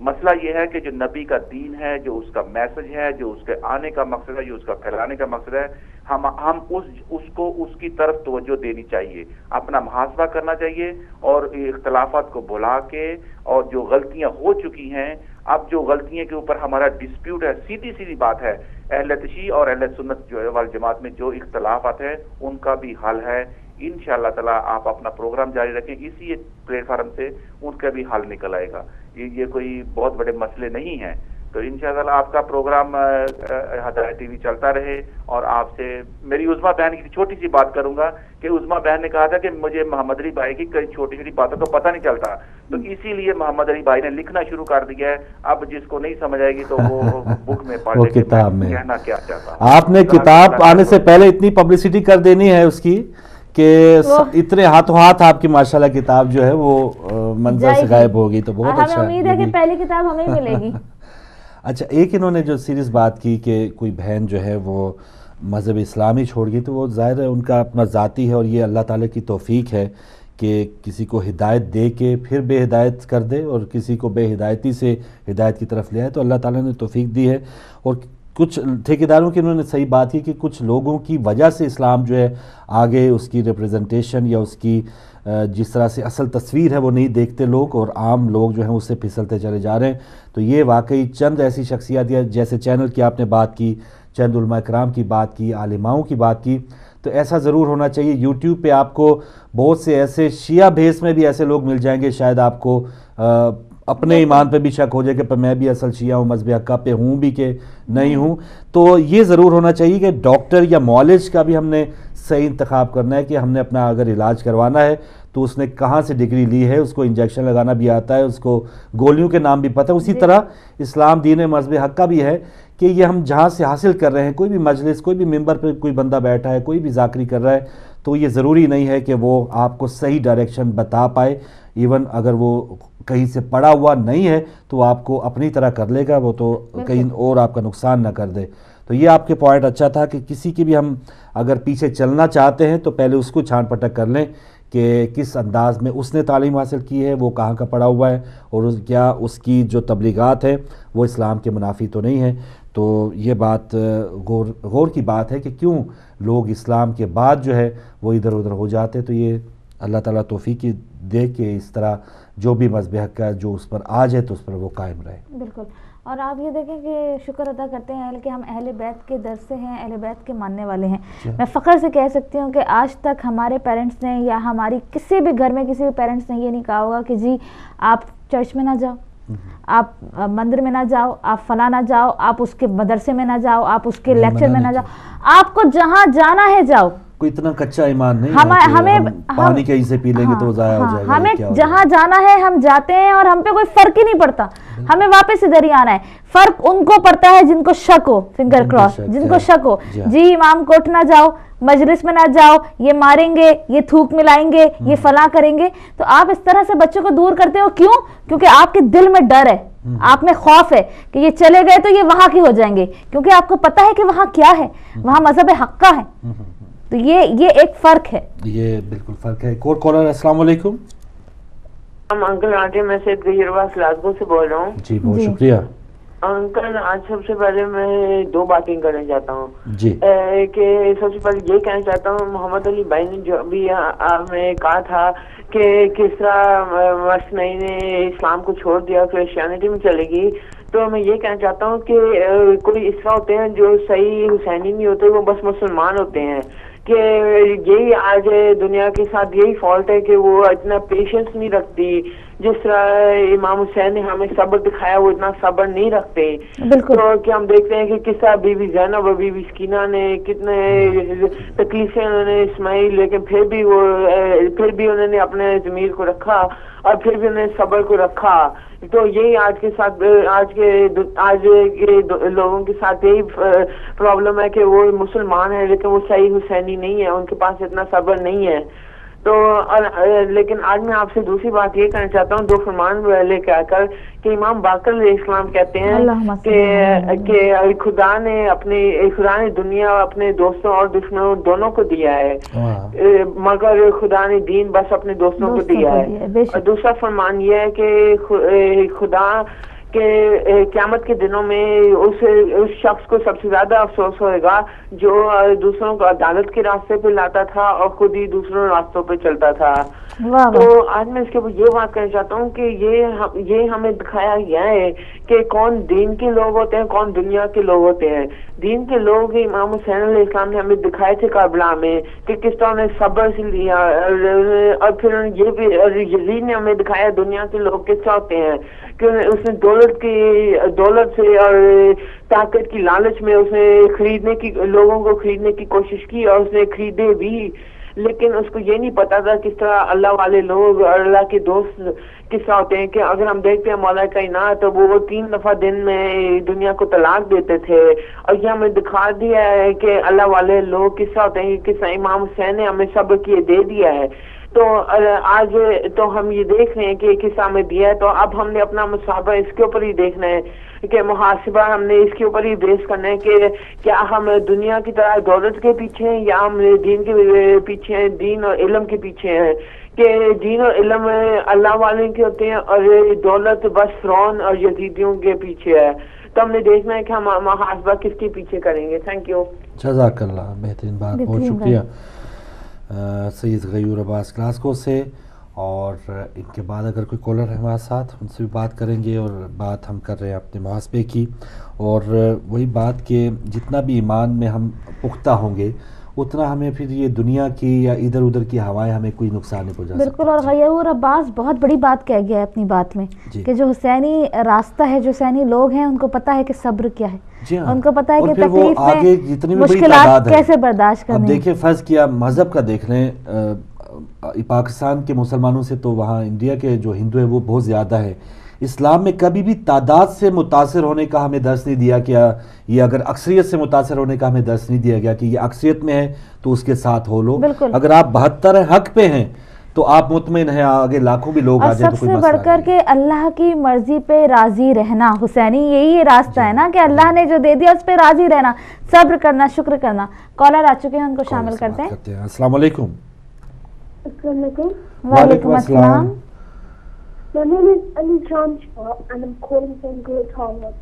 مسئلہ یہ ہے کہ جو نبی کا دین ہے، جو اس کا میسج ہے، جو اس کے آنے کا مقصد ہے، جو اس کا پھیلانے کا مقصد ہے، ہم اس کی طرف توجہ دینی چاہیے، اپنا محاسبہ کرنا چاہیے، اور اختلافات کو بھلا کے، اور جو غلطیاں ہو چکی ہیں، اب جو غلطیاں کے اوپر ہمارا ڈسپیوٹ ہے، سیدھی بات ہے، اہل تشیع اور اہل سنت والجماعت میں جو اختلافات ہیں ان کا بھی حل ہے انشاءاللہ تعالی۔ آپ اپنا پروگرام جاری رکھیں، اسی پلیٹ فارم سے ان کا بھی حل نکل آئے گا، یہ کوئی بہت بڑے مسئلے نہیں ہیں۔ تو انشاءاللہ آپ کا پروگرام ہدایت ٹی وی چلتا رہے، اور آپ سے میری عظمیٰ بہن کی چھوٹی سی بات کروں گا کہ عظمیٰ بہن نے کہا تھا کہ مجھے محمد علی بھائی کی کئی چھوٹی چھوٹی باتوں کو پتہ نہیں چلتا، تو اسی لیے محمد علی بھائی نے لکھنا شروع کر دیا ہے۔ اب جس کو نہیں سمجھ آئے گی تو وہ بک میں پڑھ لے کے کہنا کیا چاہتا ہوں۔ آپ نے کتاب آنے سے پہلے اتنی پبلسٹی کر دینی ہے اس کی کہ اتنے ہاتھوں ہاتھ آپ کی ماشاءاللہ کتاب جو ہے وہ منظر سے غائب ہوگی، تو بہت اچھا۔ ہمیں امید ہے کہ پہلی کتاب ہمیں ملے گی۔ اچھا، ایک انہوں نے جو سیریس بات کی کہ کوئی بہن جو ہے وہ مذہب اسلامی چھوڑ گئی، تو وہ ظاہر ہے ان کا اپنا ذاتی ہے، اور یہ اللہ تعالیٰ کی توفیق ہے کہ کسی کو ہدایت دے کے پھر بے ہدایت کر دے، اور کسی کو بے ہدایتی سے ہدایت کی طرف لے آئے، تو اللہ تعالیٰ نے توفیق دی ہے۔ اور کچھ ٹھیکیداروں کی انہوں نے صحیح بات کی کہ کچھ لوگوں کی وجہ سے اسلام جو ہے آگے اس کی ریپریزنٹیشن یا اس کی جس طرح سے اصل تصویر ہے وہ نہیں دیکھتے لوگ، اور عام لوگ جو ہیں اس سے پھسلتے چلے جا رہے ہیں۔ تو یہ واقعی چند ایسی شخصیات، جیسے چینل کی آپ نے بات کی، چند علماء کرام کی بات کی، عالماؤں کی بات کی، تو ایسا ضرور ہونا چاہیے۔ یوٹیوب پہ آپ کو بہت سے ایسے شیعہ بھیس میں بھی ایسے لوگ مل جائیں گے، شاید آپ کو اپنے ایمان پہ بھی شک ہو جائے کہ میں بھی اصل شیعہ ہوں، مذہب حقہ پہ ہوں بھی کہ نہیں ہوں۔ تو یہ ضرور ہونا چاہیے کہ ڈاکٹر یا معالج کا بھی ہم نے صحیح انتخاب کرنا ہے کہ ہم نے اپنا اگر علاج کروانا ہے تو اس نے کہاں سے ڈگری لی ہے، اس کو انجیکشن لگانا بھی آتا ہے، اس کو گولیوں کے نام بھی پتہ ہے۔ اسی طرح اسلام دین مذہب حق کا بھی ہے کہ یہ ہم جہاں سے حاصل کر رہے ہیں، کوئی بھی مجلس، کوئی بھی ممبر پہ کوئی بندہ بیٹھا ہے، کوئی بھی ذاکری کر رہا ہے، تو یہ ضروری نہیں ہے کہ وہ آپ کو صحیح ڈائریکشن بتا پائے۔ ایون اگر وہ کہیں سے پڑا ہوا نہیں ہے تو آپ کو اپنی طرح کر لے گا، وہ تو کہیں اور آپ کا نقصان نہ کر دے۔ تو یہ آپ کے پوائنٹ اچھا تھا کہ کسی کی بھی ہم اگر پیچھے چلنا چاہتے ہیں تو پہلے اس کو چھان پٹک کر لیں کہ کس انداز میں اس نے تعلیم حاصل کی ہے، وہ کہاں کا پڑھا ہوا ہے، اور کیا اس کی جو تبلیغات ہے وہ اسلام کے منافی تو نہیں ہے۔ تو یہ بات غور کی بات ہے کہ کیوں لوگ اسلام کے بعد جو ہے وہ ادھر ادھر ہو جاتے۔ تو یہ اللہ تعالیٰ توفیق دے کہ اس طرح جو بھی مذہب حق کا جو اس پر آج ہے تو اس پر وہ قائم رہے۔ بالکل۔ اور آپ یہ دیکھیں کہ شکر ادا کرتے ہیں کہ ہم اہل بیت کے در سے ہیں، اہل بیت کے ماننے والے ہیں۔ میں فخر سے کہہ سکتی ہوں کہ آج تک ہمارے پیرنٹس نے یا ہماری کسی بھی گھر میں کسی بھی پیرنٹس نے یہ نہیں کہا ہوگا کہ جی آپ چرچ میں نہ جاؤ، آپ مندر میں نہ جاؤ، آپ فلاں نہ جاؤ، آپ اس کے مدرسے میں نہ جاؤ، آپ اس کے لیکچر میں نہ جاؤ، آپ کو جہاں جانا ہے جاؤ۔ کوئی اتنا کچا ایمان نہیں ہے کہ ہم پانی کہیں سے پی لیں گے تو ضائع ہو جائے گا۔ ہمیں جہاں جانا ہے ہم جاتے ہیں، اور ہم پہ کوئی فرق ہی نہیں پڑتا، ہمیں واپس ادھر ہی آنا ہے۔ فرق ان کو پڑتا ہے جن کو شک ہو، فنگر کراس، جن کو شک ہو جی امام کوٹ نہ جاؤ، مجلس میں نہ جاؤ، یہ ماریں گے، یہ تھوک ملائیں گے، یہ فلاں کریں گے۔ تو آپ اس طرح سے بچوں کو دور کرتے ہو، کیوں؟ کیونکہ آپ کے دل میں ڈر ہے، آپ میں خوف ہے کہ یہ چلے گئے تو یہ وہاں کے ہو جائیں گے، کیونکہ آپ کو پتا ہے کہ وہاں کیا ہے، وہاں مذہب حق کا ہے۔ تو یہ ایک فرق ہے، یہ بالکل فرق ہے۔ ایک اور کالر، السلام علیکم۔ انکل آنٹی، میں سید گہیرواس لازگو سے بول رہا ہوں۔ جی بہت شکریہ انکل۔ آج سب سے پہلے میں دو باتیں کرنا چاہتا ہوں جی، کہ سب سے پہلے یہ کہنا چاہتا ہوں محمد علی بھائی نے جو ابھی آپ نے کہا تھا کہ کس طرح مسنئی نے اسلام کو چھوڑ دیا، کرسچینٹی میں چلے گی، تو میں یہ کہنا چاہتا ہوں کہ کوئی اس طرح ہوتے ہیں جو صحیح حسینی نہیں ہوتے، وہ بس مسلمان ہوتے ہیں، کہ یہی آج دنیا کے ساتھ یہی فالٹ ہے کہ وہ اتنا پیشنس نہیں رکھتی، جس طرح امام حسین نے ہمیں صبر دکھایا وہ اتنا صبر نہیں رکھتے۔ تو کہ ہم دیکھتے ہیں کہ کس طرح بی بی زینب اور بی بی سکینہ نے کتنے تکلیفیں انہوں نے اسماعیل، لیکن پھر بھی انہوں نے اپنے ضمیر کو رکھا اور پھر بھی انہوں نے صبر کو رکھا۔ تو یہی آج کے لوگوں کے ساتھ یہی پرابلم ہے کہ وہ مسلمان ہیں لیکن وہ صحیح حسینی نہیں ہے، ان کے پاس اتنا صبر نہیں ہے۔ تو لیکن آج میں آپ سے دوسری بات یہ کہنا چاہتا ہوں، دو فرمان لے کے آ کر کہ امام باقر علیہ السلام کہتے ہیں کہ خدا نے دنیا اپنے دوستوں اور دشمنوں دونوں کو دیا ہے، مگر خدا نے دین بس اپنے دوستوں کو دیا ہے۔ اور دوسرا فرمان یہ ہے کہ خدا کہ قیامت کے دنوں میں اس شخص کو سب سے زیادہ افسوس ہوئے گا جو دوسروں کو عدالت کے راستے پہ لاتا تھا اور خود ہی دوسروں راستوں پہ چلتا تھا. تو آج میں اس کے اوپر یہ بات کرنا چاہتا ہوں کہ یہ ہمیں دکھایا گیا ہے کہ کون دین کے لوگ ہوتے ہیں, کون دنیا کے لوگ ہوتے ہیں. دین کے لوگ امام حسین علیہ السلام نے ہمیں دکھائے تھے کربلا میں کہ کس طرح انہیں صبر سے لیا, اور پھر یہ بھی یزید نے ہمیں دکھایا دنیا کے لوگ کس طرح ہوتے ہیں کہ اس نے دولت سے اور طاقت کی لالچ میں اس نے لوگوں کو خریدنے کی کوشش کی اور اس نے خریدے بھی, لیکن اس کو یہ نہیں پتا تھا کس طرح اللہ والے لوگ اور اللہ کے دوست کس طرح ہوتے ہیں. کہ اگر ہم دیکھتے ہیں مولا کائنات تو وہ 3 دفعہ دن میں دنیا کو طلاق دیتے تھے, اور یہ ہمیں دکھا دیا ہے کہ اللہ والے لوگ کس طرح ہوتے ہیں. کس طرح امام حسین نے ہمیں صبر کیے دے دیا ہے. تو آج تو ہم یہ دیکھ رہے ہیں کہ کس طرح ہمیں دیا ہے, تو اب ہم نے اپنا مسابقہ اس کے اوپر ہی دیکھنا ہے کہ محاسبہ ہم نے اس کے اوپر ہی بیس کرنا ہے کہ کیا ہم دنیا کی طرح دولت کے پیچھے ہیں یا ہم دین کے پیچھے ہیں, دین اور علم کے پیچھے ہیں. کہ دین اور علم اللہ والے کے ہوتے ہیں اور دولت بس فرعون اور یزیدیوں کے پیچھے ہے. تو ہم نے دیکھنا ہے کہ ہم محاسبہ کس کے پیچھے کریں گے. Thank you. جزاک اللہ, بہترین بات, بہت شکریہ سید غیور عباس گلاسگو سے. اور ان کے بعد اگر کوئی کالر ہے ہمارے ساتھ ان سے بھی بات کریں گے. اور بات ہم کر رہے ہیں اپنے محاسبے کی, اور وہی بات کہ جتنا بھی ایمان میں ہم پختہ ہوں گے اتنا ہمیں پھر یہ دنیا کی یا ادھر ادھر کی ہوائیں ہمیں کوئی نقصان نہیں پہنچا سکتی. بالکل. اور غیور عباس بہت بڑی بات کہہ گیا ہے اپنی بات میں کہ جو حسینی راستہ ہے, جو حسینی لوگ ہیں ان کو پتہ ہے کہ صبر کیا ہے, ان کو پتہ ہے کہ تکلیف میں مشکلات کیسے برداشت کرنی. اب دیکھیں فرض کیا مذہب کا دیکھ لیں, پاکستان کے مسلمانوں سے تو وہاں انڈیا کے جو ہندو ہیں وہ بہت زیادہ ہے. اسلام میں کبھی بھی تعداد سے متاثر ہونے کا ہمیں درس نہیں دیا کہ یہ اگر اکثریت سے متاثر ہونے کا ہمیں درس نہیں دیا گیا کہ یہ اکثریت میں ہے تو اس کے ساتھ ہو لو. اگر آپ 72 حق پہ ہیں تو آپ مطمئن ہیں, آگے لاکھوں بھی لوگ آ جائیں تو کوئی مسئلہ نہیں. سب سے بڑھ کر کے اللہ کی مرضی پہ راضی رہنا, حسینی یہی راستہ ہے نا کہ اللہ نے جو دے دیا اس پہ راضی رہنا, صبر کرنا, شکر کرنا. کالر آ چکے ہیں, ان کو شامل کرتے ہیں. السلام علیکم. وعلیکم السلام. My name is Ali Jan Shah and I'm calling from Great Harvard.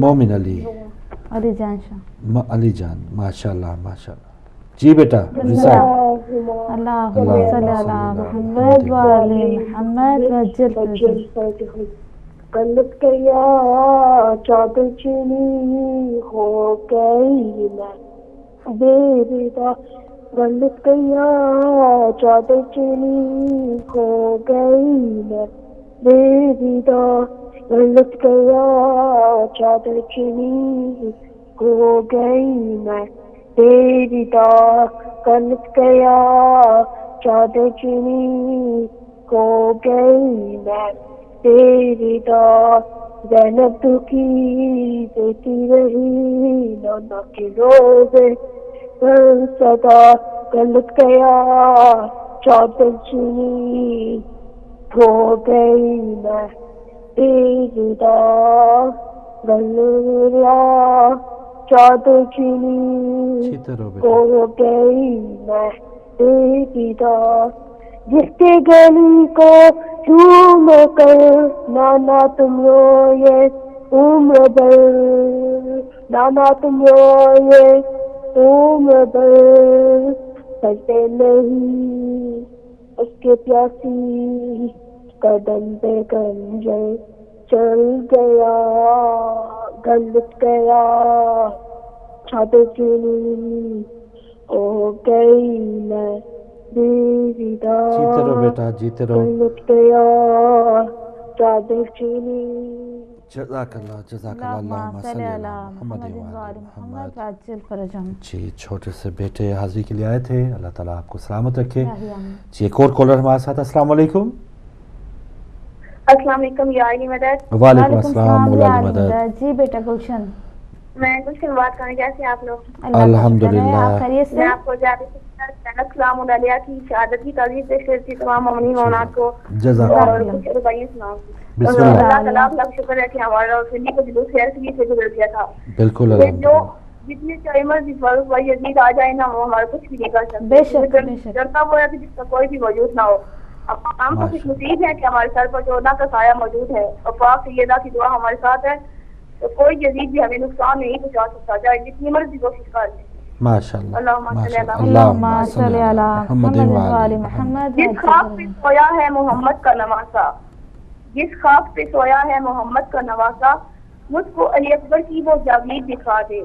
مومن علی. علی جان شاہ. علی جان, ماشاء اللہ ماشاء اللہ. جی بیٹا اللہ صلی اللہ محمد وعلی محمد وجل قلب کیا چادر چینی ہو گئی میں بیردا, قلب کیا چادر چینی ہو گئی میں بیردا, قلب کیا چادر چینی ہو گئی میں بیردا, قلب کیا چادر چینی ہو گئی میں بیردا. زینب کی بیٹی رہی نانا کے روزے پر صدا, قلب کیا چادر چینی ہو گئی میں بیردا, گلیا چادر چینی ہو گئی میں بیردا. جس کے گلی کو چوم کر نانا تم روئے عمر بھر, نانا تم روئے عمر بھر, سجدے نہیں اس کے پیاسی قدم پہ گنجر چل گیا, گلت گیا چادر چینی ہو گئی میں بیردا. جیتے رہو بیٹا, جیتے رہو. گلت گیا چادر چینی. جزاک اللہ, جزاک اللہ, اللہم صلی اللہ محمد وعجل فرجہم. جی چھوٹے سے بیٹے حاضری کے لیے آئے تھے, اللہ تعالیٰ آپ کو سلامت رکھے. جی ایک اور کالر ہمارے ساتھ. السلام علیکم. السلام علیکم یا علی مدد. وعلیکم السلام مولا علی مدد. جی بیٹا گلشن. میں گلشن بات کرنا, کیسے آپ لوگ؟ الحمدللہ. میں آپ کو السلام علیہ کی شہادت کی تعریف پیش کرتی تمام مومنین مومنات کو. جزاک اور اللہ. کچھ رواییں سناؤں. بسم اللہ. اللہ تعالیٰ آپ کا شکر ہے کہ ہمارا سنی کو جلوس خیر سے سے گزر گیا تھا. بالکل جو جتنے چاہے مرضی فاروق بھائی یزید آ جائے نا, وہ ہمارا کچھ بھی نہیں کر سکتے. بے شک ڈرتا ہوا ہے کہ جس کا کوئی بھی وجود نہ ہو. ہم کو خوش نصیب ہے کہ ہمارے سر پر چودہ کا سایہ موجود ہے اور پاک سیدہ کی دعا ہمارے ساتھ ہے، تو کوئی یزید بھی ہمیں نقصان نہیں پہنچا سکتا، چاہے جتنی مرضی کوشش کر لیں۔ ماشاءاللہ، اللہم صلی علی اللہم صلی علی محمد وآل محمد۔ جس خاک پہ سویا ہے محمد کا نواسا، جس خاک پہ سویا ہے محمد کا نواسا، مجھ کو علی اکبر کی وہ جاوید دکھا دے،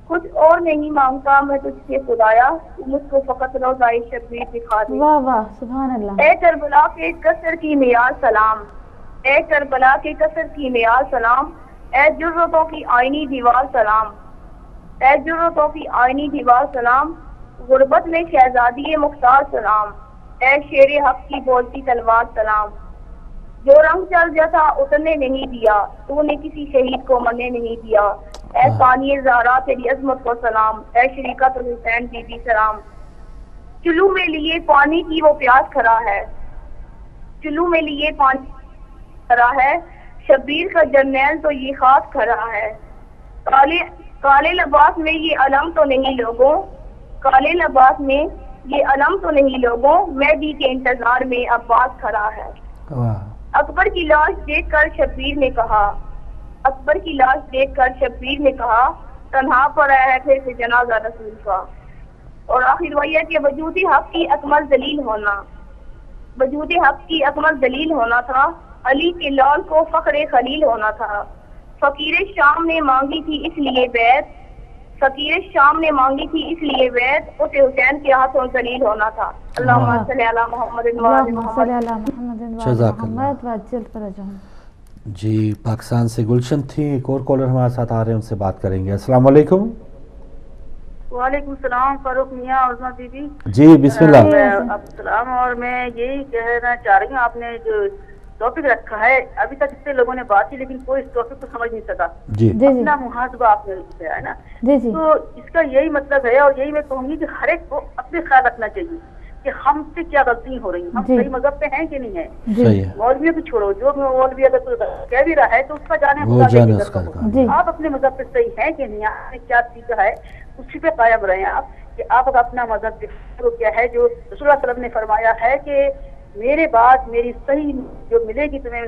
کچھ اور نہیں مانگتا میں تجھ سے خدایا، مجھ کو فقط روضائے شبیر دکھا دے۔ واہ واہ سبحان اللہ۔ اے کربلا کے کثر کی معیار سلام، اے کربلا کے کثر کی معیار سلام، اے جرتوں کی آئینی دیوار سلام، اے جرتوں کی آئینی دیوار سلام، غربت میں شہزادی مختار سلام، اے شیر حق کی بولتی تلوار سلام، جو رنگ چل جاتا اترنے نہیں دیا، تو نے کسی شہید کو مرنے نہیں دیا، اے ثانی زہرا تیری عظمت کو سلام، اے شریکت حسین بی بی سلام، چلو میں لیے پانی کی وہ پیاس کھڑا ہے، چلو میں لیے پانی کھڑا ہے، شبیر کا جرنیل تو یہ خاص کھڑا ہے، کالے لباس میں یہ علم تو نہیں لوگوں، کالے لباس میں یہ علم تو نہیں لوگوں، مہدی کے انتظار میں عباس کھڑا ہے۔ اکبر کی لاش دیکھ کر شبیر نے کہا، اکبر کی لاش دیکھ کر شبیر نے کہا، تنہا پر ہے پھر جنازہ رسول کا۔ اور آخر وہی ہے کہ وجود حق کی اکمل دلیل ہونا، وجود حق کی اکمل دلیل ہونا تھا، علی کے لال کو فخر خلیل ہونا تھا، فقیر شام نے مانگی تھی اس لیے بیعت، فقیر شام نے مانگی تھی اس لیے بیعت، اسے حسین کے ہاتھوں ذلیل ہونا تھا۔ اللہم صلی علی محمد وآل محمد وعجل فرجہم۔ جی پاکستان سے گلشن تھی، ایک اور کالر ہمارے ساتھ آ رہے ہیں، ان سے بات کریں گے۔ السلام علیکم۔ وعلیکم السلام فاروق میاں، عظمہ بی بی۔ جی بسم اللہ۔ السلام، اور میں یہی کہنا چاہ رہی ہوں، آپ نے جو ٹاپک رکھا ہے ابھی تک اتنے لوگوں نے بات کی لیکن کوئی اس ٹاپک کو سمجھ نہیں سکا، جی اپنا محاسبہ آپ نے کیا ہے نا، تو اس کا یہی مطلب ہے، اور یہی میں کہوں گی کہ ہر ایک کو اپنے خیال رکھنا چاہیے کہ ہم سے کیا غلطی ہو رہی ہیں، ہم صحیح مذہب پہ ہیں کہ نہیں ہیں۔ مولویوں کو چھوڑو، جو مولوی اگر کوئی کہہ بھی رہا ہے تو اس کا جانے، آپ اپنے مذہب پہ صحیح ہیں کہ نہیں، آپ نے کیا سیکھا ہے اسی پہ قائم رہے آپ، کہ آپ اپنا مذہب کیا ہے جو رسول اللہ صلی اللہ علیہ وسلم نے فرمایا ہے کہ میرے بعد میری صحیح جو ملے گی تمہیں،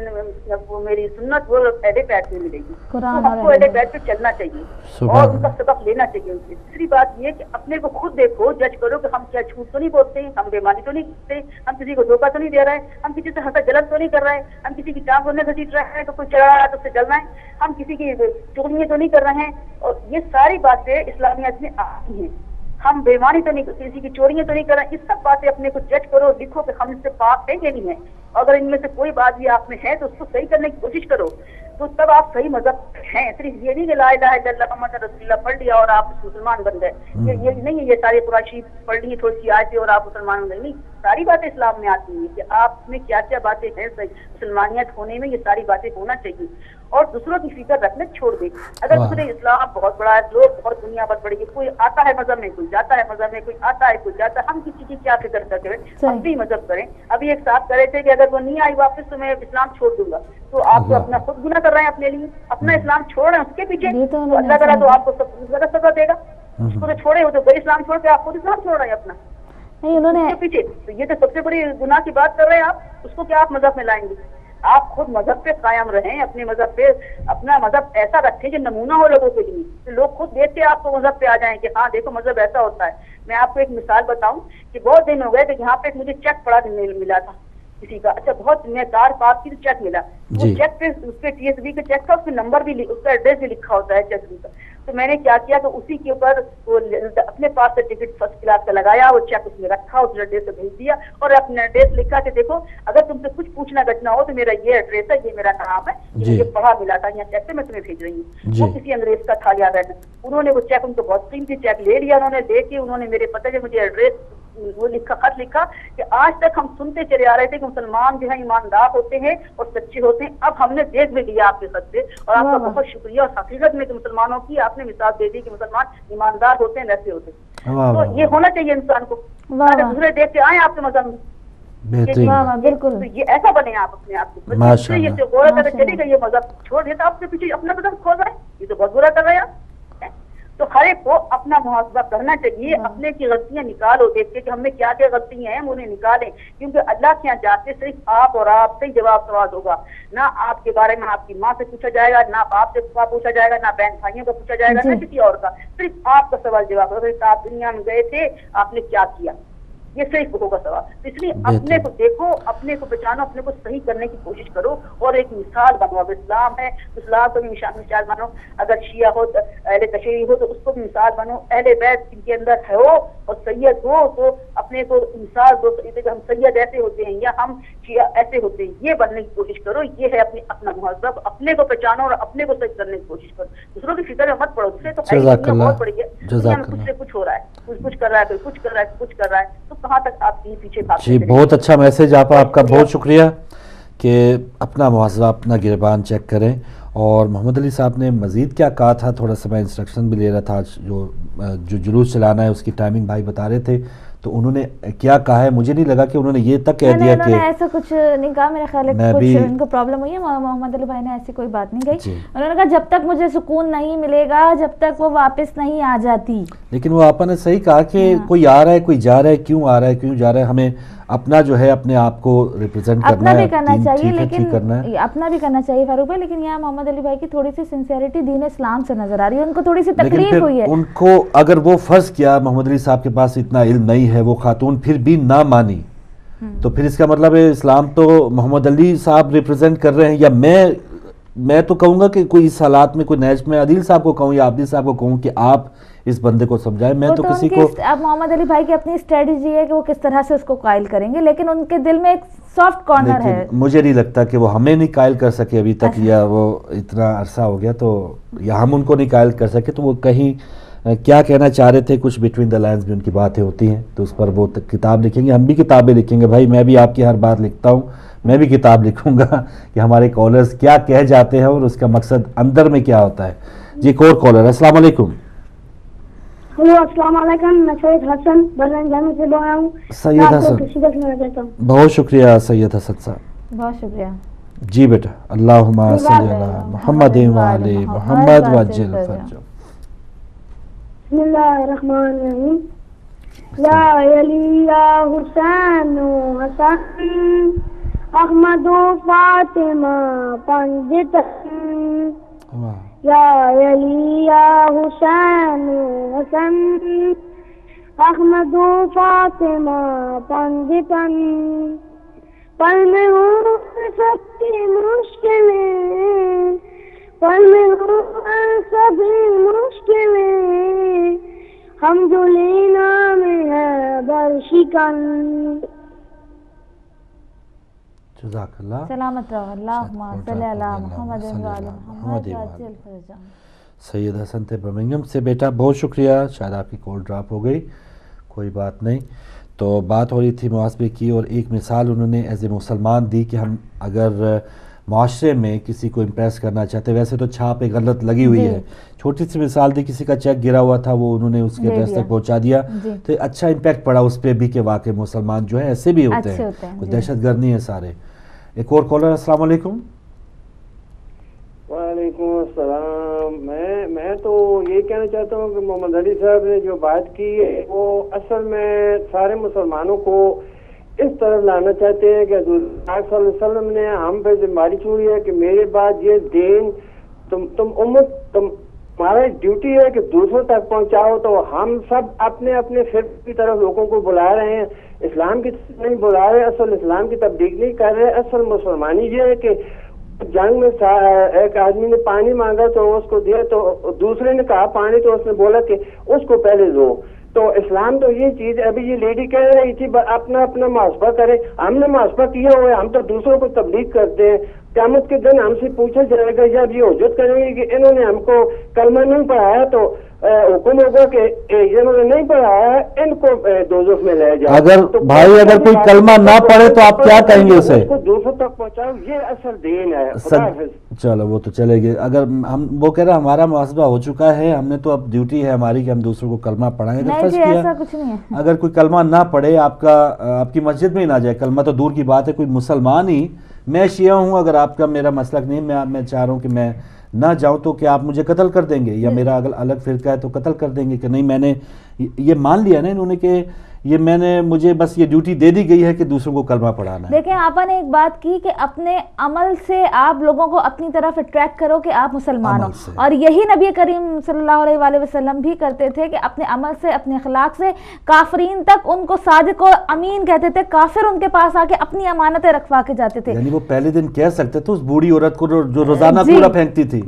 وہ میری سنت وہ اہل بیت میں ملے گی، تو ہم کو اہل بیت پہ چلنا چاہیے اور ان کا سبق لینا چاہیے ان سے۔ دوسری بات یہ کہ اپنے کو خود دیکھو، جج کرو کہ ہم کیا جھوٹ تو نہیں بولتے، ہم بےمانی تو نہیں کرتے، ہم کسی کو دھوکہ تو نہیں دے رہے، ہم کسی سے ہنسا جلن تو نہیں کر رہے، ہم کسی کی ٹانگ ہونے گھسیٹ رہے ہیں تو کوئی چڑھا رہا ہے تو اس سے جلنا ہے، ہم کسی کی چغلیاں تو نہیں کر رہے ہیں، اور یہ ساری باتیں اسلامیات میں آتی ہیں۔ ہم بےمانی تو نہیں، کسی کی چوریاں تو نہیں کر رہے ہیں، اس سب باتیں اپنے کو جج کرو، لکھو کہ ہم اس سے پاک ہیں کہ نہیں ہے، اگر ان میں سے کوئی بات بھی آپ میں ہے تو اس کو صحیح کرنے کی کوشش کرو، تو تب آپ صحیح مذہب ہیں۔ صرف یہ نہیں کہ لا الہ الا اللہ محمد رسول اللہ پڑھ لیا اور آپ مسلمان بن گئے، یہ نہیں ہے، یہ ساری قرآن شریف پڑھ لی تھوڑی سی آیتیں اور آپ مسلمان بن گئے، نہیں، ساری باتیں اسلام میں آتی ہیں کہ آپ میں کیا کیا باتیں ہیں، مسلمانیت ہونے میں یہ ساری باتیں ہونا چاہیے، اور دوسروں کی فکر رکھنا چھوڑ دیں۔ اگر دوسرے اسلام بہت بڑا ہے، لوگ بہت دنیا بہت بڑی ہے، کوئی آتا ہے مذہب میں، کوئی جاتا ہے مذہب میں، کوئی آتا ہے کوئی جاتا ہے، ہم کسی کی کیا فکر کریں، ہم بھی مذہب کریں۔ ابھی ایک صاحب کہہ رہے تھے کہ اگر وہ نہیں آئی واپس تو میں اسلام چھوڑ دوں گا، تو آپ تو اپنا خود گناہ کر رہے ہیں اپنے لیے، اپنا اسلام چھوڑ رہے ہیں اس کے پیچھے، تو اللہ تعالیٰ تو آپ کو سب زیادہ سزا دے گا، اس کو تو چھوڑے ہو تو غیر اسلام چھوڑ کے آپ خود اسلام چھوڑ رہے ہیں اپنا انہوں نے پیچھے، تو یہ تو سب سے بڑی گناہ کی بات کر رہے ہیں آپ، اس کو کیا آپ مذہب میں لائیں گے؟ آپ خود مذہب پہ قائم رہیں، اپنے مذہب پہ اپنا مذہب ایسا رکھیں جو نمونہ ہو لوگوں کے لیے، تو لوگ خود دیکھ کے آپ کو مذہب پہ آ جائیں کہ ہاں دیکھو مذہب ایسا ہوتا ہے۔ میں آپ کو ایک مثال بتاؤں کہ بہت دن ہو گئے کہ یہاں پہ مجھے چیک پڑا ملا تھا کسی کا، اچھا بہت میں کار پاس کی تو چیک ملا، وہ چیک پہ اس پہ ٹی ایس بی کا چیک تھا، اس پہ نمبر بھی، اس کا ایڈریس بھی لکھا ہوتا ہے چیک کا، تو میں نے کیا کیا کہ اسی کے اوپر وہ اپنے پاس سے ٹکٹ فرسٹ کلاس کا لگایا، وہ چیک اس میں رکھا، اس ایڈریس سے بھیج دیا اور اپنا ایڈریس لکھا کہ دیکھو اگر تم سے کچھ پوچھنا گچنا ہو تو میرا یہ ایڈریس ہے، یہ میرا نام ہے، یہ پڑھا ملا تھا یہاں چیک سے میں تمہیں بھیج رہی ہوں۔ وہ کسی انگریز کا تھا یاد ہے، انہوں نے وہ چیک، ان کو بہت قیمتی چیک لے لیا، انہوں نے لے کے انہوں نے میرے پتہ سے مجھے ایڈریس وہ لکھا، خط لکھا کہ آج تک ہم سنتے چلے آ رہے تھے کہ مسلمان جو ہے ایماندار ہوتے ہیں اور سچے ہوتے ہیں، اب ہم نے دیکھ بھی لیا آپ کے خط سے، اور آپ کا بہت شکریہ، اور حقیقت میں کہ مسلمانوں کی آپ نے مثال دے دی کہ مسلمان ایماندار ہوتے ہیں، ویسے ہوتے ہیں، تو یہ ہونا چاہیے انسان کو، دوسرے دیکھ کے آئیں آپ کے مذہب میں، بالکل یہ ایسا بنے آپ اپنے آپ کو، یہ جو غور کرے چلے گا یہ مذہب چھوڑ دیتا آپ کے پیچھے اپنا مذہب کھول رہا ہے، یہ تو بہت برا کر رہے ہیں آپ۔ تو ہر ایک کو اپنا محاسبہ کرنا چاہیے, اپنے کی غلطیاں نکالو, دیکھ کے کہ ہم نے کیا کیا غلطیاں ہیں انہیں نکالیں, کیونکہ اللہ کے یہاں جاتے صرف آپ اور آپ سے ہی جواب سوال ہوگا. نہ آپ کے بارے میں آپ کی ماں سے پوچھا جائے گا, نہ باپ سے پوچھا جائے گا, نہ بہن بھائیوں کو پوچھا جائے گا, نہ کسی اور کا, صرف آپ کا سوال جواب ہوگا. آپ دنیا میں گئے تھے, آپ نے کیا کیا, یہ صحیح ہوگا سوال. اس لیے اپنے کو دیکھو, اپنے کو پہچانو, اپنے کو صحیح کرنے کی کوشش کرو اور ایک مثال بنو. اب اسلام ہے, اسلام کو بھی مثال بنو. اگر شیعہ ہو, اہل تشیع ہو تو اس کو بھی مثال بنو. اہل بیت جن کے اندر ہو اور سید ہو تو اپنے کو مثال دو کہ ہم سید ایسے ہوتے ہیں یا ہم شیعہ ایسے ہوتے ہیں, یہ بننے کی کوشش کرو. یہ ہے اپنا مہذب, اپنے کو پہچانو اور اپنے کو صحیح کرنے کی کوشش کرو. دوسروں کی فکر میں مت پڑو, دوسرے تو بہت پڑی ہے, دنیا میں کچھ سے کچھ ہو رہا ہے, کچھ کر رہا ہے, کوئی کچھ کر رہا ہے, کچھ کر رہا ہے, تو کہاں تک آپ کے پیچھے بھاگتے جی بہت اچھا میسج آپ کا بہت شکریہ کہ اپنا محاسبہ, اپنا گریبان چیک کریں. اور محمد علی صاحب نے مزید کیا کہا تھا, تھوڑا سا میں انسٹرکشن بھی لے رہا تھا, جو جلوس چلانا ہے اس کی ٹائمنگ بھائی بتا رہے تھے, تو انہوں نے کیا کہا ہے, مجھے نہیں لگا کہ انہوں نے یہ تک کہہ دیا کہ ایسا کچھ نہیں کہا. میرا خیال ہے کچھ ان کو پرابلم ہوئی ہے, محمد علی بھائی نے ایسی کوئی بات نہیں کہی. انہوں نے کہا جب تک مجھے سکون نہیں ملے گا, جب تک وہ واپس نہیں آ جاتی. لیکن وہ آپا نے صحیح کہا کہ کوئی آ رہا ہے, کوئی جا رہا ہے, کیوں آ رہا ہے, کیوں جا رہا ہے, ہمیں اپنا جو ہے اپنے آپ کو ریپرزینٹ کرنا ہے, اپنا بھی کرنا چاہیے, لیکن اپنا بھی کرنا چاہیے فاروق بھائی. لیکن یہاں محمد علی بھائی کی تھوڑی سی سنسیئرٹی دین اسلام سے نظر آ رہی ہے, ان کو تھوڑی سی تکلیف ہوئی ہے. ان کو اگر وہ فرض کیا محمد علی صاحب کے پاس اتنا علم نہیں ہے, وہ خاتون پھر بھی نہ مانی, تو پھر اس کا مطلب ہے اسلام تو محمد علی صاحب ریپرزینٹ کر رہے ہیں, یا میں تو کہوں گا کہ کوئی اس حالات میں کوئی نیچ میں عادل صاحب کو کہوں یا عابدی صاحب کو کہوں کہ آپ اس بندے کو سمجھائیں. میں تو کسی کو, اب محمد علی بھائی کی اپنی اسٹریٹجی ہے کہ وہ کس طرح سے اس کو قائل کریں گے, لیکن ان کے دل میں ایک سافٹ کارنر ہے. مجھے نہیں لگتا کہ وہ ہمیں نہیں قائل کر سکے ابھی تک, یا وہ اتنا عرصہ ہو گیا تو یا ہم ان کو نہیں قائل کر سکے, تو وہ کہیں کیا کہنا چاہ رہے تھے, کچھ بٹوین دا لائنز بھی ان کی باتیں ہوتی ہیں, تو اس پر وہ کتاب لکھیں گے. ہم بھی کتابیں لکھیں گے بھائی, میں بھی آپ کی ہر بات لکھتا ہوں, میں بھی کتاب لکھوں گا کہ ہمارے کالرز کیا کہہ جاتے ہیں اور اس کا مقصد اندر میں کیا ہوتا ہے. جی ایک اور کالر, السلام علیکم. السلام علیکم, میں سید حسن برلن جامع سے بول رہا ہوں. سید حسن, بہت شکریہ سید حسن صاحب, بہت شکریہ. جی بیٹا, اللہم صلی علی محمد وعلی محمد وعجل فرجہ. بسم اللہ الرحمن الرحیم. یا علی یا حسین حسن احمد و فاطمہ پنجتن. یا علی یا حسین حسن احمد و فاطمہ پنجتن. پل میں ہوں سب کی مشکلیں, پل میں ہوں سبھی مشکلیں, ہم جو لینا میں ہے برشکن. جزاک اللہ, سلامت رہو, اللہم صلی علی محمد وعلی محمد وعجل فرجہ. سید حسن تھے برمنگھم سے. بیٹا بہت شکریہ, شاید آپ کی کال ڈراپ ہو گئی, کوئی بات نہیں. تو بات ہو رہی تھی محاسبے کی, اور ایک مثال انہوں نے ایز اے مسلمان دی کہ ہم اگر معاشرے میں کسی کو امپریس کرنا چاہتے, ویسے تو چھاپ ایک غلط لگی ہوئی ہے, چھوٹی سی مثال دی, کسی کا چیک گرا ہوا تھا, وہ انہوں نے اس کے ایڈریس تک پہنچا دیا, تو اچھا امپیکٹ پڑا اس پہ بھی کہ واقعی مسلمان جو ہے ایسے بھی ہوتے ہیں, کوئی دہشت گرد نہیں ہے سارے. ایک اور کالر, السلام علیکم. وعلیکم السلام. میں تو یہ کہنا چاہتا ہوں کہ محمد علی صاحب نے جو بات کی ہے وہ اصل میں سارے مسلمانوں کو اس طرح لانا چاہتے ہیں کہ حضور صلی اللہ علیہ وسلم نے ہم پہ ذمہ داری چھوڑی ہے کہ میرے بعد یہ دین تم امت, تمہارا ڈیوٹی ہے کہ دوسروں تک پہنچاؤ. تو ہم سب اپنے اپنے فرق کی طرف لوگوں کو بلا رہے ہیں, اسلام کی نہیں بلا رہے, اصل اسلام کی تبلیغ نہیں کر رہے. اصل مسلمانی یہ ہے کہ جنگ میں ایک آدمی نے پانی مانگا تو اس کو دیا, تو دوسرے نے کہا پانی, تو اس نے بولا کہ اس کو پہلے دو. تو اسلام تو یہ چیز, ابھی یہ لیڈی کہہ رہی تھی اپنا اپنا محاسبہ کرے. ہم نے محاسبہ کیا ہوا ہے, ہم تو دوسروں کو تبلیغ کرتے ہیں. قیامت کے دن ہم سے پوچھا جائے گا, جب یہ حجت کریں گے کہ انہوں نے ہم کو کلمہ نہیں پڑھایا, تو حکم ہوگا کہ جنہوں نے نہیں پڑھایا ہے ان کو دوزخ میں لے جاؤ. اگر بھائی اگر کوئی کلمہ نہ پڑھے تو آپ کیا کہیں گے اسے؟ دوسروں تک پہنچاؤ, یہ اصل دین ہے. چلو وہ تو چلے گئے. اگر ہم وہ کہہ رہے ہمارا محاسبہ ہو چکا ہے, ہم نے تو اب ڈیوٹی ہے ہماری کہ ہم دوسروں کو کلمہ پڑھائیں. اگر کوئی کلمہ نہ پڑھے, آپ کی مسجد میں ہی نہ جائے, کلمہ تو دور کی بات ہے, کوئی مسلمان ہی, میں شیعہ ہوں, اگر آپ کا میرا مسلک نہیں, میں چاہ رہا ہوں کہ میں نہ جاؤں تو کیا آپ مجھے قتل کر دیں گے, یا میرا اگر الگ فرقہ ہے تو قتل کر دیں گے, کہ نہیں میں نے یہ مان لیا نا انہوں نے کہ یہ مجھے بس یہ ڈیوٹی دے دی گئی ہے کہ دوسروں کو کلمہ پڑھانا ہے. دیکھیں آپ نے ایک بات کی کہ اپنے عمل سے آپ لوگوں کو اپنی طرف اٹریکٹ کرو کہ آپ مسلمان ہو, اور یہی نبی کریم صلی اللہ علیہ وآلہ وسلم بھی کرتے تھے کہ اپنے عمل سے, اپنے اخلاق سے کافرین تک ان کو صادق و امین کہتے تھے. کافر ان کے پاس آ کے اپنی امانتیں رکھوا کے جاتے تھے. یعنی وہ پہلے دن کہہ سکتے تھے اس بوڑھی عورت کو جو روزانہ کوڑا پھینکتی تھی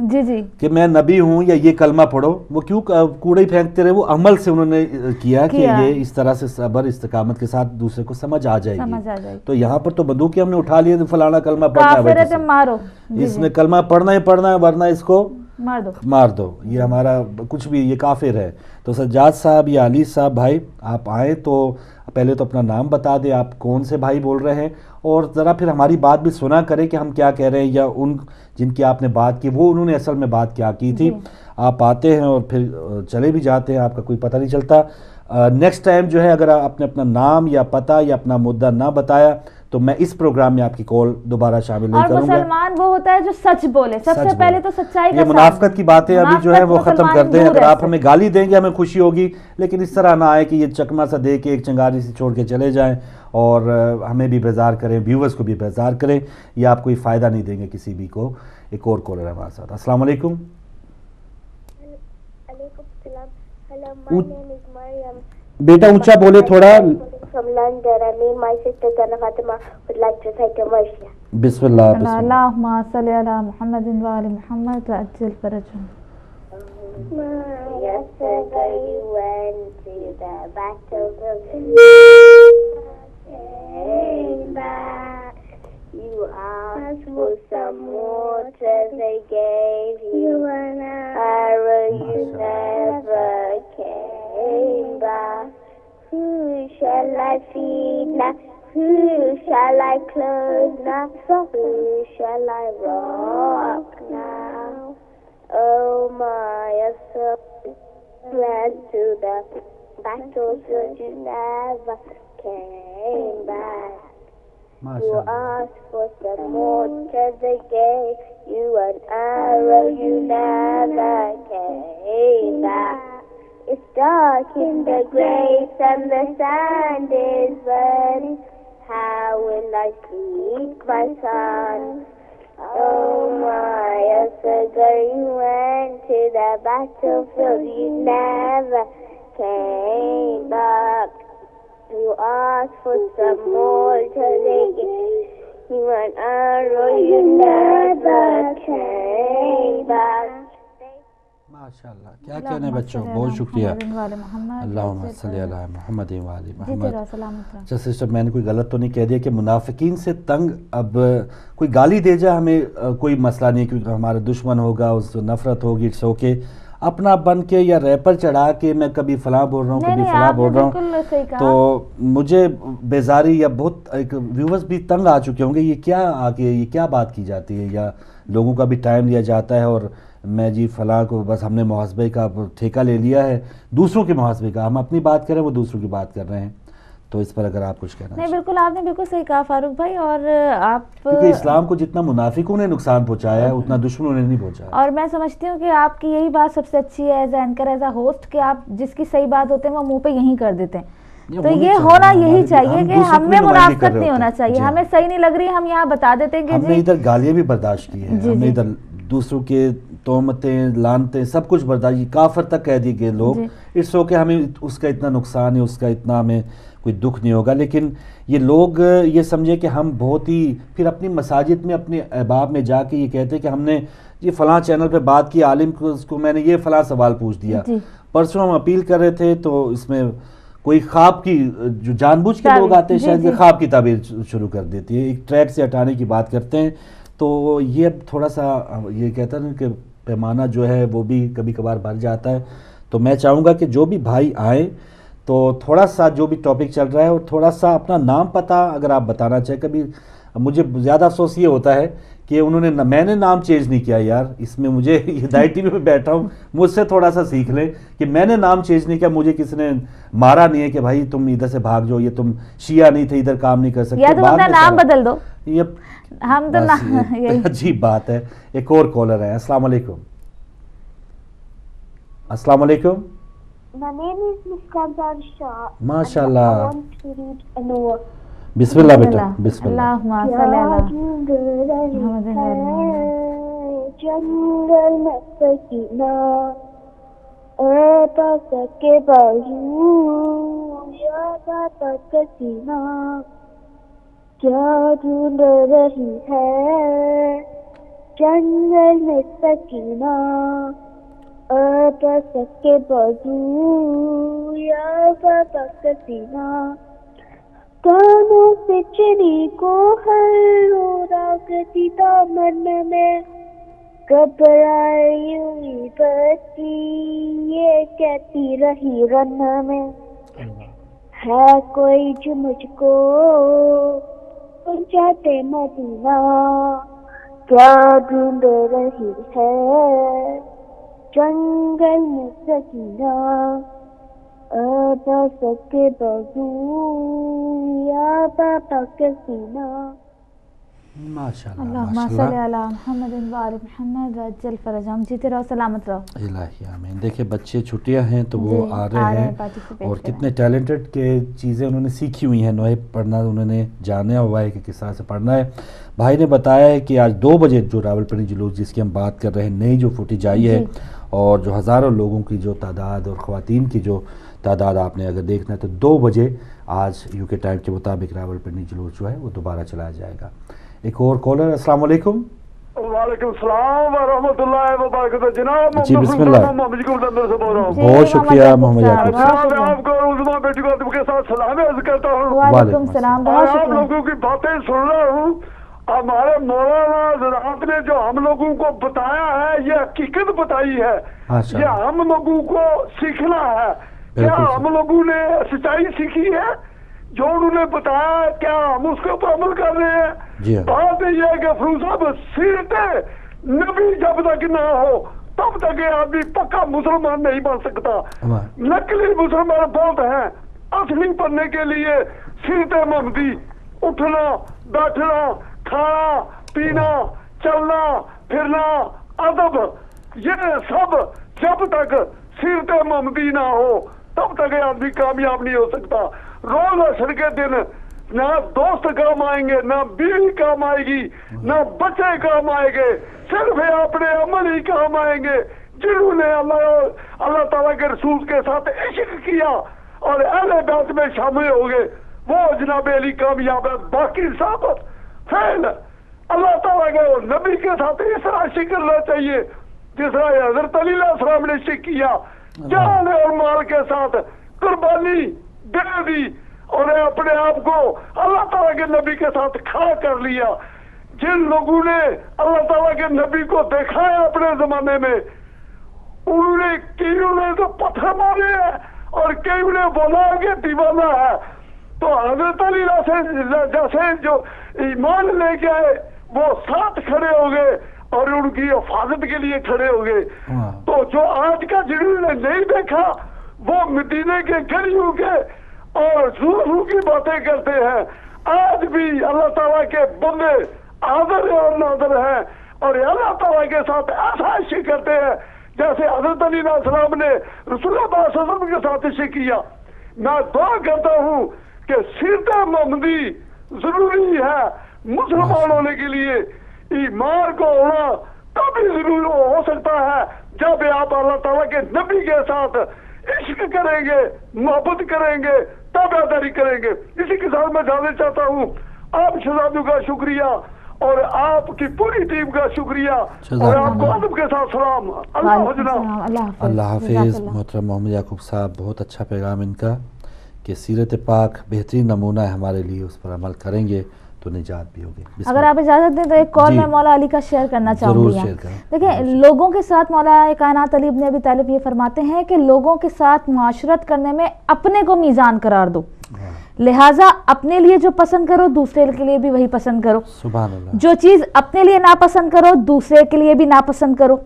کہ میں نبی ہوں یا یہ کلمہ پڑھو, وہ کیوں کوڑا ہی پھینکتے رہے؟ وہ عمل سے انہوں نے کیا کہ یہ اس طرح سے صبر استقامت کے ساتھ دوسرے کو سمجھ آ جائے گی. تو یہاں پر تو بندوقیں ہم نے اٹھا لیے, فلانا کلمہ پڑھنا ہے, مارو, اس نے کلمہ پڑھنا ہی پڑھنا ہے ورنہ اس کو مار دو, یہ ہمارا کچھ بھی, یہ کافر ہے. تو سجاد صاحب یا علی صاحب بھائی آپ آئیں تو پہلے تو اپنا نام بتا دیں, آپ کون سے بھائی بول رہے ہیں, اور ذرا پھر ہماری بات بھی سنا کریں کہ ہم کیا کہہ رہے ہیں, یا ان جن کی آپ نے بات کی وہ انہوں نے اصل میں بات کیا کی تھی. آپ آتے ہیں اور پھر چلے بھی جاتے ہیں, آپ کا کوئی پتہ نہیں چلتا. نیکسٹ ٹائم جو ہے اگر آپ نے اپنا نام یا پتہ یا اپنا مدعا نہ بتایا تو میں اس پروگرام میں آپ کی کال دوبارہ شامل نہیں کروں گا. اور مسلمان وہ ہوتا ہے جو سچ بولے, سب سے پہلے تو سچائی کا. یہ منافقت کی باتیں ابھی جو ہے وہ ختم کر دیں. اگر آپ ہمیں گالی دیں گے ہمیں خوشی ہوگی, لیکن اس طرح نہ آئے کہ یہ چکما سا دے کے ایک چنگاری سے چھوڑ کے چلے جائیں اور ہمیں بھی بیزار کریں, ویورز کو بھی بیزار کریں. یہ آپ کوئی فائدہ نہیں دیں گے کسی بھی کو. ایک اور کالر ہے ہمارے ساتھ. السلام علیکم. بیٹا اونچا بولے تھوڑا. From London, me and my sister Dana Fatima would like to take a motion. بسم اللہ. اللہم صلی علی محمد و آل محمد وعجل فرجهم. Yesterday you went to the battlefield, came back. You asked for some water, they gave you an arrow, you never came back. Who shall I feed now? Who shall I clothe now? Who shall I rock now? Oh my soul went to the battlefield, you never came back. You asked for some water, they gave you an arrow, you never came back. It's dark in the graves and the sand is burning. How will I seek my son? Oh my Asghar, you went to the battlefield, you never came back. You asked for some water, they gave you an arrow, you never came back. ماشاءاللہ, کیا کہنے بچوں, بہت شکریہ. اللہم صلی علی محمد و آل محمد. اچھا سسٹر, میں نے کوئی غلط تو نہیں کہہ دیا کہ منافقین سے تنگ اب کوئی گالی دے جائے ہمیں کوئی مسئلہ نہیں, کیونکہ ہمارا دشمن ہوگا, اس سے نفرت ہوگی, اٹس اوکے. اپنا بن کے یا ریپر چڑھا کے میں کبھی فلاں بول رہا ہوں کبھی فلاں بول رہا ہوں, تو مجھے بیزاری یا بہت ایک ویورز بھی تنگ آ چکے ہوں گے. یہ کیا آگے یہ کیا بات کی جاتی ہے, یا لوگوں کا بھی ٹائم لیا جاتا ہے اور میں جی فلاں کو بس ہم نے محاسبے کا ٹھیکہ لے لیا ہے, دوسروں کے محاسبے کا. ہم اپنی بات کریں, وہ دوسروں کی بات کر رہے ہیں. تو اس پر اگر آپ کچھ کہنا. نہیں بالکل, آپ نے بالکل صحیح کہا فاروق بھائی. اور آپ کیونکہ اسلام کو جتنا منافقوں نے نقصان پہنچایا ہے اتنا دشمنوں نے نہیں پہنچایا. اور میں سمجھتی ہوں کہ آپ کی یہی بات سب سے اچھی ہے as a anchor, as a host, کہ آپ جس کی صحیح بات ہوتے ہیں وہ منہ پہ یہی کر دیتے ہیں. تو یہ ہونا یہی چاہیے کہ ہم میں منافقت نہیں ہونا چاہیے. ہمیں صحیح نہیں لگ رہی, ہم یہاں بتا دیتے ہیں کہ ہم نے ادھر گالیاں بھی برداشت کی ہیں, ہم نے ادھر دوسروں کے تہمتیں لانتیں سب کچھ برداشت, کافر تک کہہ دی گئے لوگ. اٹس اوکے, ہمیں اس کا اتنا نقصان ہے, اس کا اتنا ہمیں کوئی دکھ نہیں ہوگا. لیکن یہ لوگ یہ سمجھے کہ ہم بہت ہی پھر اپنی مساجد میں اپنے احباب میں جا کے یہ کہتے ہیں کہ ہم نے یہ فلاں چینل پہ بات کی, عالم کو میں نے یہ فلاں سوال پوچھ دیا. پرسوں ہم اپیل کر رہے تھے تو اس میں کوئی خواب کی, جو جان بوجھ کے لوگ آتے ہیں شاید خواب کی تعبیر شروع کر دیتی ہے, ایک ٹریک سے ہٹانے کی بات کرتے ہیں. تو یہ اب تھوڑا سا یہ کہتا ہے کہ پیمانہ جو ہے وہ بھی کبھی کبھار بڑھ جاتا ہے. تو میں چاہوں گا کہ جو بھی بھائی آئیں تو تھوڑا سا جو بھی ٹاپک چل رہا ہے اور تھوڑا سا اپنا نام پتہ اگر آپ بتانا چاہیں. کبھی مجھے زیادہ افسوس یہ ہوتا ہے کہ انہوں نے میں نے نام چینج نہیں کیا یار. اس میں مجھے ہدایت ٹی وی پہ بیٹھا ہوں, مجھ سے تھوڑا سا سیکھ لیں کہ میں نے نام چینج نہیں کیا, مجھے کسی نے مارا نہیں ہے کہ بھائی تم ادھر سے بھاگ جاؤ, یہ تم شیعہ نہیں تھے ادھر کام نہیں کر سکتے, یا تم اپنا نام بدل دو. ہم تو عجیب بات ہے. ایک اور کالر ہے. السلام علیکم. السلام علیکم. My name is Miss Kamsar Shah. ماشاء اللہ. I want to read a note. بسم اللہ بیٹا, بسم اللہ. اللہم صلی اللہ. جنگل میں سکینہ اے پاس کے بازو یا پاپا سکینہ کیا ڈھونڈ رہی ہے جنگل میں سکینہ اے پاس کے بازو یا پاپا سکینہ کانوں سے چنی کو ہر رو راگتی دامن میں گھبرائے یوں بچی یہ کہتی رہی رن میں ہے کوئی جو مجھ کو پہنچاتے مدینہ کیا ڈھونڈ رہی ہے جنگل میں سکینہ آبا سکے بازو یا بابا کے سینہ. ماشاءاللہ اللہم صلی علی محمد و آل محمد عجل فرج. ہم جیتے رہو سلامت رہو. الہی آمین. دیکھیں بچے چھٹیاں ہیں تو وہ آ رہے ہیں اور کتنے ٹیلنٹڈ کے چیزیں انہوں نے سیکھی ہوئی ہیں. نوئے پڑھنا انہوں نے جانا ہوا ہے کہ کس طرح سے پڑھنا ہے. بھائی نے بتایا ہے کہ آج 2 بجے جو راولپنڈی جلوس جس کی ہم بات کر رہے ہیں نئی جو فوٹیج آئی ہے اور جو ہزاروں لوگوں کی جو تعداد اور خواتین کی جو تعداد آپ نے اگر دیکھنا ہے تو 2 بجے آج یو کے ٹائم کے مطابق راولپنڈی جلوس جو ہے وہ دوبارہ چلایا جائے گا. ایک اور کالر. السلام علیکم. وعلیکم السلام ورحمۃ اللہ وبرکاتہ. جناب جی بسم اللہ. بہت شکریہ محمد یعقوب صاحب. آپ کو عظما بیٹی کو کے ساتھ سلام عرض کرتا ہوں. وعلیکم السلام. بہت آپ شکریہ. لوگوں کی باتیں سن رہا ہوں. ہمارے مولانا حضرات نے جو ہم لوگوں کو بتایا ہے یہ حقیقت بتائی ہے. یہ ہم لوگوں کو سیکھنا ہے. کیا ہم لوگوں نے سچائی سیکھی ہے جو انہوں نے بتایا ہے, کیا ہم اس کے اوپر عمل کر رہے ہیں؟ بات یہ ہے کہ فروز صاحب سیرت نبی جب تک نہ ہو تب تک یہ آدمی پکا مسلمان نہیں بن سکتا. نقلی مسلمان بہت ہیں. اصلی بننے کے لیے سیرت محمدی, اٹھنا بیٹھنا کھانا پینا چلنا پھرنا ادب, یہ سب جب تک سیرت محمدی نہ ہو تب تک یہ آدمی کامیاب نہیں ہو سکتا. روز حشر کے دن نہ دوست کام آئیں گے, نہ بیوی کام آئے گی, نہ بچے کام آئیں گے, صرف اپنے عمل ہی کام آئیں گے جنہوں نے اللہ تعالیٰ کے رسول کے ساتھ عشق کیا اور اہل بیت میں شامل ہو گئے. وہ جناب علی کامیاب ہے. باقی سب فیل. اللہ تعالیٰ کے نبی کے ساتھ اس طرح عشق کرنا چاہیے جس طرح حضرت علی علیہ السلام نے عشق کیا, جان اور مال کے ساتھ قربانی دے دی اور اپنے آپ کو اللہ تعالیٰ کے نبی کے ساتھ کھڑا کر لیا. جن لوگوں نے اللہ تعالیٰ کے نبی کو دیکھا ہے اپنے زمانے میں, انہوں نے کئیوں نے تو پتھر مارے ہیں اور کئیوں نے بولا کہ دیوانہ ہے. تو حضرت علی جیسے جو ایمان لے کے آئے وہ ساتھ کھڑے ہو گئے اور ان کی حفاظت کے لیے کھڑے ہو گئے. تو جو آج کا جنہوں نے نہیں دیکھا وہ مدینے کے گلیوں کے اور زوروں کی باتیں کرتے ہیں. آج بھی اللہ تعالیٰ کے بندے حاضر اور ناظر ہیں اور اللہ تعالیٰ کے ساتھ ایسا عشق کرتے ہیں جیسے حضرت علی علیہ السلام نے رسول اللہ صلی اللہ علیہ وسلم کے ساتھ عشق کیا. میں دعا کرتا ہوں کہ سیرت محمدی ضروری ہے مسلمان ہونے کے لیے. ایمان کو ہونا تبھی ضرور ہو سکتا ہے جب آپ اللہ تعالیٰ کے نبی کے ساتھ عشق کریں گے, محبت کریں گے, تابعداری کریں گے. اسی کے ساتھ میں جاننا چاہتا ہوں آپ شہزادوں کا شکریہ اور آپ کی پوری ٹیم کا شکریہ اور آپ کو ادب کے ساتھ سلام. اللہ حافظ. محترم محمد یعقوب صاحب, بہت اچھا پیغام ان کا کہ سیرت پاک بہترین نمونہ ہے ہمارے لیے, اس پر عمل کریں گے تو نجات بھی ہوگی. اگر آپ اجازت دیں تو ایک کال میں مولا علی کا شیئر کرنا چاہوں گی. دیکھیں لوگوں کے ساتھ مولا کائنات علی ابن ابی طالب یہ فرماتے ہیں کہ لوگوں کے ساتھ معاشرت کرنے میں اپنے کو میزان قرار دو. لہٰذا اپنے لیے جو پسند کرو دوسرے کے لیے بھی وہی پسند کرو. سبحان اللہ. جو چیز اپنے لیے ناپسند کرو دوسرے کے لیے بھی ناپسند کرو.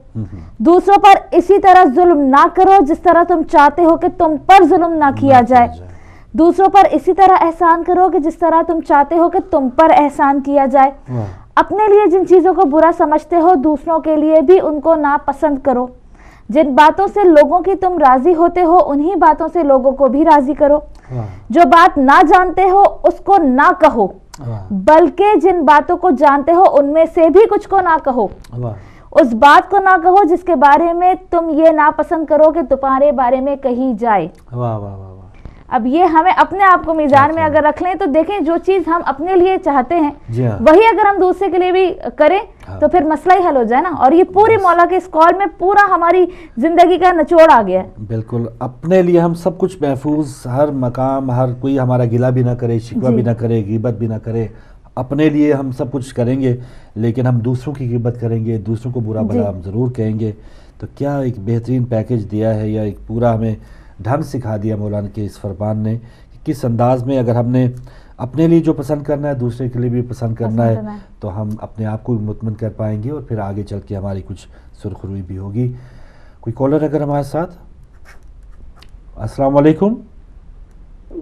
دوسروں پر اسی طرح ظلم نہ کرو جس طرح تم چاہتے ہو کہ تم پر ظلم نہ کیا جائے. دوسروں پر اسی طرح احسان کرو کہ جس طرح تم چاہتے ہو کہ تم پر احسان کیا جائے. اپنے لیے جن چیزوں کو برا سمجھتے ہو دوسروں کے لیے بھی ان کو ناپسند کرو. جن باتوں سے لوگوں کی تم راضی ہوتے ہو انہی باتوں سے لوگوں کو بھی راضی کرو. جو بات نہ جانتے ہو اس کو نہ کہو بلکہ جن باتوں کو جانتے ہو ان میں سے بھی کچھ کو نہ کہو. اس بات کو نہ کہو جس کے بارے میں تم یہ ناپسند کرو کہ تمہارے بارے میں کہی جائے. اب یہ ہمیں اپنے آپ کو میزان میں اگر رکھ لیں تو دیکھیں جو چیز ہم اپنے لیے چاہتے ہیں وہی اگر ہم دوسرے کے لیے بھی کریں تو پھر مسئلہ ہی حل ہو جائے نا. اور یہ پوری مولا کے اس کال میں پورا ہماری زندگی کا نچوڑ آ گیا ہے. بالکل اپنے لیے ہم سب کچھ محفوظ، ہر مقام، ہر کوئی ہمارا گلہ بھی نہ کرے، شکوہ بھی نہ کرے، غیبت بھی نہ کرے. اپنے لیے ہم سب کچھ کریں گے لیکن ہم دوسروں کی غیبت کریں گے، دوسروں کو برا بھلا ہم ضرور کہیں گے. تو کیا ایک بہترین پیکیج دیا ہے یا ایک پورا ہمیں ڈھنگ سکھا دیا مولانا کے اس فرمان نے کہ کس انداز میں اگر ہم نے اپنے لیے جو پسند کرنا ہے دوسرے کے لیے بھی پسند کرنا ہے تو ہم اپنے آپ کو بھی مطمئن کر پائیں گے اور پھر آگے چل کے ہماری کچھ سرخروئی بھی ہوگی. کوئی کالر اگر ہمارے ساتھ. السلام علیکم.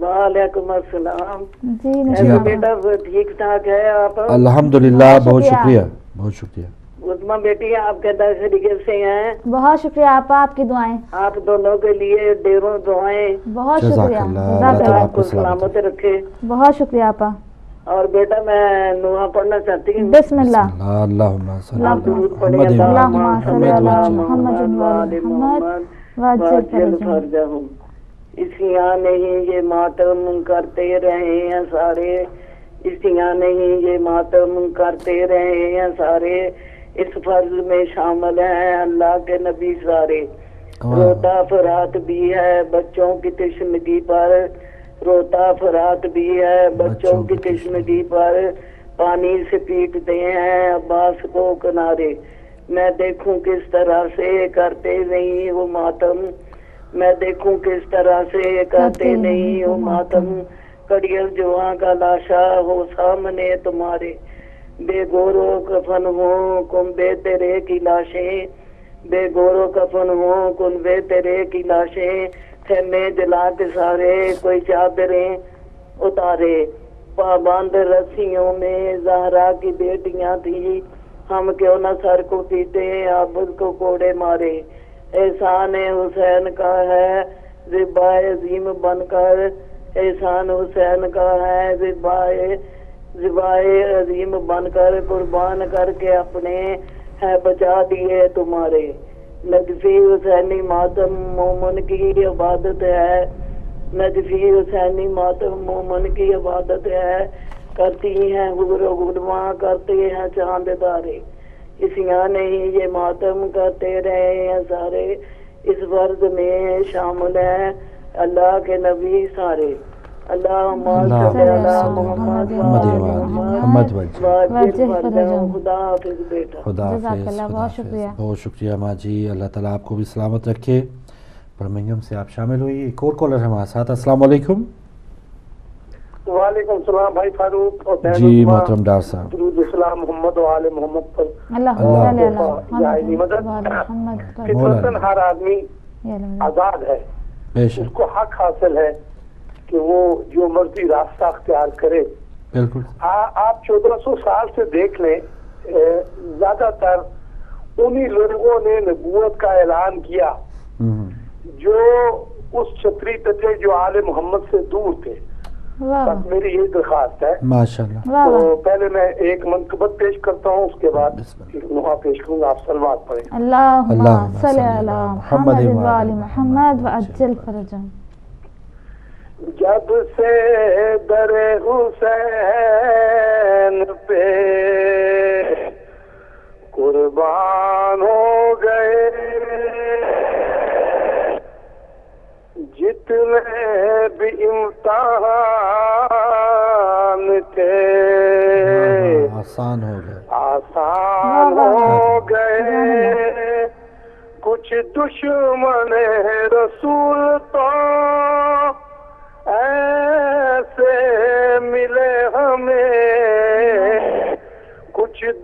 وعلیکم السلام. جی بیٹا ٹھیک ٹھاک ہے آپ؟ الحمدللہ، بہت شکریہ بہت شکریہ. عظمیٰ بیٹی آپ کے طریقے سے ہیں؟ بہت شکریہ آپا، آپ کی دعائیں آپ دونوں کے لیے ڈھیروں دعائیں. بہت شکریہ، آپ کو سلامت رکھے. بہت شکریہ آپا. اور بیٹا میں نوحہ پڑھنا چاہتی ہوں. بسم اللہ. اللہم صلی اللہ. اسیاں نہیں یہ ماتم کرتے رہے ہیں سارے، اسیاں نہیں یہ ماتم کرتے رہے ہیں سارے، اس فرض میں شامل ہیں اللہ کے نبی سارے. روتا فرات بھی ہے بچوں کی تشنگی پر، روتا فرات بھی ہے بچوں کی تشنگی پر، پانی سے پیٹتے ہیں عباس کو کنارے. میں دیکھوں کس طرح سے کرتے نہیں وہ ماتم، میں دیکھوں کس طرح سے کرتے نہیں وہ ماتم. کڑیل جواں کا لاشا ہو سامنے تمہارے، بے گورو کفن ہو کن بے تیرے کی لاشیں، بے گورو کفن ہو کن بے تیرے کی لاشیں. خیمے جلا کے سارے کوئی چادریں اتارے، پابند رسیوں میں زہرا کی بیٹیاں تھی، ہم کیوں نہ سر کو پیٹے عابد کو کوڑے مارے. احسان حسین کا ہے ذبح عظیم بن کر، احسان حسین کا ہے ذبح عظیم بن کر، قربان کر کے اپنے ہے بچا دیے تمہارے. نجفی حسینی ماتم مومن کی عبادت ہے، نجفی حسینی ماتم مومن کی عبادت ہے. کرتی ہیں حور و غلواں کرتے ہیں چاند تارے، اسیاں نہیں یہ ماتم کرتے رہے ہیں سارے، اس فرض میں شامل ہیں اللہ کے نبی سارے. اللہم صلی علی محمد خدا حافظ بیٹا. خدا حافظ. بہت شکریہ ماں جی، اللہ تعالیٰ آپ کو بھی سلامت رکھے. برمنگھم سے آپ شامل ہوئی. ایک اور کالر ہمارے ساتھ. السلام علیکم. وعلیکم السلام بھائی فاروق اور جی محترم ڈار صاحب. درود السلام محمد و آل محمد پر. فطرتاً ہر آدمی آزاد ہے، اس کو حق حاصل ہے کہ وہ جو مرضی راستہ اختیار کرے. بالکل. آپ 1400 سال سے دیکھ لیں، زیادہ تر انہی لوگوں نے نبوت کا اعلان کیا جو اس چھتری پہ تھے جو آل محمد سے دور تھے. بس میری یہ درخواست ہے. ماشاءاللہ. تو پہلے میں ایک منقبت پیش کرتا ہوں، اس کے بعد نوحہ پیش کروں گا. آپ صلوات پڑھیں. اللہم صلی علی محمد و آل محمد وعجل فرجہم. جب سے در حسین پہ قربان ہو گئے، جتنے بھی امتحان تھے آسان ہو گئے، آسان ہو گئے. کچھ دشمن رسول تو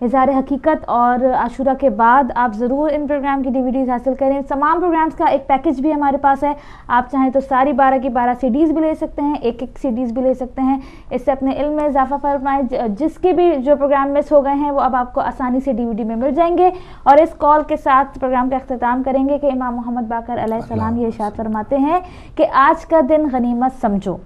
اظہار حقیقت اور عاشورہ کے بعد آپ ضرور ان پروگرام کی DVDs حاصل کریں. تمام پروگرامز کا ایک پیکج بھی ہمارے پاس ہے. آپ چاہیں تو ساری 12 کی 12 CDs بھی لے سکتے ہیں, ایک CDs بھی لے سکتے ہیں. اس سے اپنے علم میں اضافہ فرمائیں. جس کے بھی جو پروگرام مس ہو گئے ہیں وہ اب آپ کو آسانی سے DVD میں مل جائیں گے. اور اس کال کے ساتھ پروگرام کا اختتام کریں گے کہ امام محمد باقر علیہ السلام یہ ارشاد فرماتے ہیں کہ آج کا دن غنیمت سمجھو,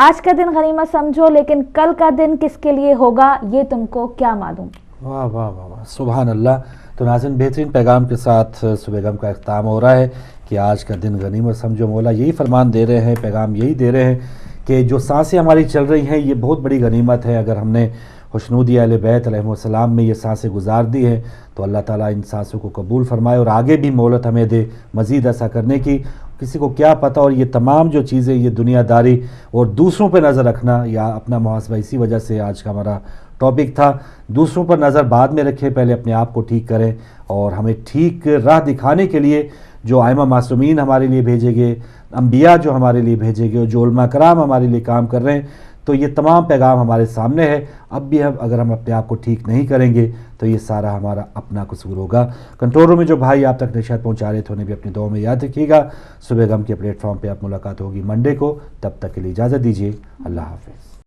آج کا دن غنیمت سمجھو, لیکن کل کا دن کس کے لیے ہوگا یہ تم کو کیا معلوم. واہ واہ واہ واہ, سبحان اللہ. تو ناظرین, بہترین پیغام کے ساتھ صبح غم کا اختتام ہو رہا ہے کہ آج کا دن غنیمت سمجھو. مولا یہی فرمان دے رہے ہیں, پیغام یہی دے رہے ہیں کہ جو سانسیں ہماری چل رہی ہیں یہ بہت بڑی غنیمت ہے. اگر ہم نے خوشنودی اہل بیت علیہ السلام میں یہ سانسیں گزار دی ہیں تو اللہ تعالیٰ ان سانسوں کو قبول فرمائے اور آگے بھی مہلت ہمیں دے مزید ایسا کرنے کی. کسی کو کیا پتہ. اور یہ تمام جو چیزیں, یہ دنیا داری اور دوسروں پہ نظر رکھنا یا اپنا محاسبہ, اسی وجہ سے آج کا ہمارا ٹاپک تھا. دوسروں پر نظر بعد میں رکھیں, پہلے اپنے آپ کو ٹھیک کریں. اور ہمیں ٹھیک راہ دکھانے کے لیے جو ائمہ معصومین ہمارے لیے بھیجے گئے, انبیاء جو ہمارے لیے بھیجے گئے, جو علماء کرام ہمارے لیے کام کر رہے ہیں, تو یہ تمام پیغام ہمارے سامنے ہے. اب بھی اگر ہم اپنے آپ کو ٹھیک نہیں کریں گے تو یہ سارا ہمارا اپنا قصور ہوگا. کنٹرول روم میں جو بھائی آپ تک نشریات پہنچا رہے تھے انہیں بھی اپنی دعاؤں میں یاد رکھیے گا. صبح غم کے پلیٹ فارم پہ آپ ملاقات ہوگی منڈے کو. تب تک کے لیے اجازت دیجیے. اللہ حافظ.